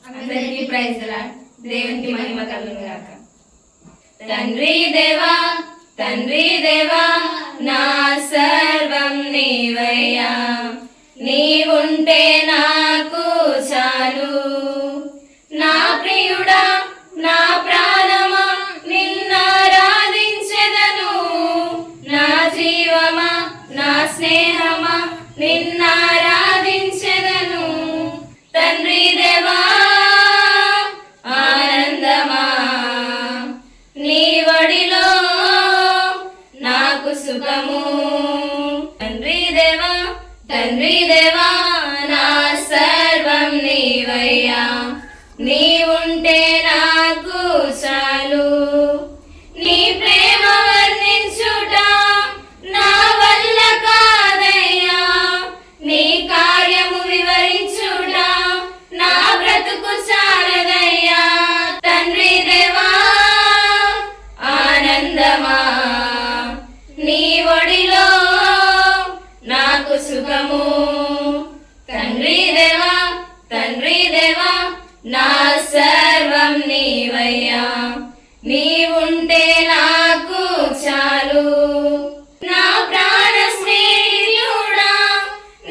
అందరికీ praise lord. దేవునికి మహిమ కలుగును గాక. తండ్రి దేవా, తండ్రి దేవా, నా సర్వం నీవయ్యా, నీవుంటే నాకు చాలు. నా ప్రియుడా, నా ప్రాణమా, నిన్నారాధించెదను. నా జీవమా, నా స్నేహమా, నిన్నారాధించెదను. తండ్రి దేవా, ఆనందమా, నీ ఒడిలో నాకు సుఖము. తండ్రి దేవా, తండ్రి దేవా, నా సర్వం నీవయ్యా, నీవుంటే నాకు చాలు. నీ ప్రేమ వర్ణించుట నా వల్ల కాదయ్యా, నీ కార్యము వివరించుట నా బ్రతుకు చాలదయ్యా. తండ్రి దేవా, ఆనందమా, నీ ఒడిలో నాకు సుఖము. తండ్రి దేవా, తండ్రి దేవా, నా సర్వం నీవయ్యా, నీవుంటే నాకు చాలు. నా ప్రాణ స్నేహితుడా,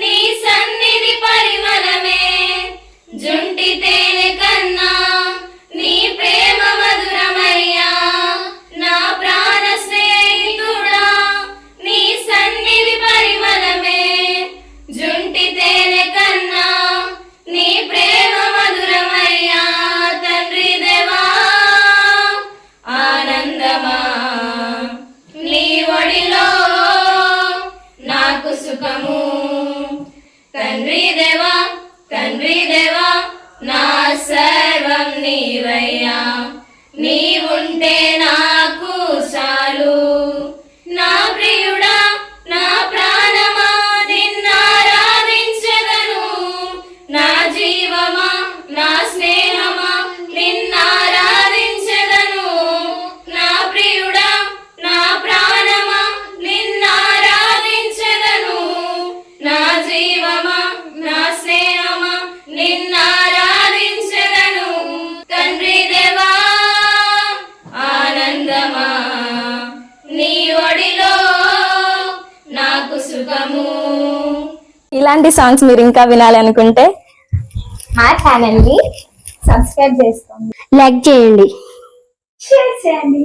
నీ సన్నిధి పరిమళమే, జుంటి తేనె కన్నా నీ ప్రేమ మధురమయ్యా. నా ప్రాణ స్నేహితుడా, నీ సన్నిధి పరిమళమే, జుంటి తేనె కన్నా నీ ప్రేమ మధురమయ్యా. తండ్రి దేవా, ఆనందమా, నీ ఒడిలో నాకు సుఖము. తండ్రి దేవా, తండ్రి దేవా, నా సర్వం నీవయ్యా, నీవుంటే నాకు చాలు. నా ప్రియుడా, నా ప్రాణమా, నిన్నారాధించెదను. నా జీవమా, నా స్నేహమా, నిన్నారాధించెదను. నా ప్రియుడా, నా ప్రాణమా, నిన్నారాధించెదను. నా జీవమా, నా స్నేహమా, నిన్నారాధించెదను. తండ్రి దేవా, ఆనందమా, నీ ఒడిలో నాకు సుఖము. ఇలాంటి సాంగ్స్ మీరు ఇంకా వినాలి అనుకుంటే మా ఛానల్ ని సబ్స్క్రైబ్ చేసుకోండి, లైక్ చేయండి, షేర్ చేయండి.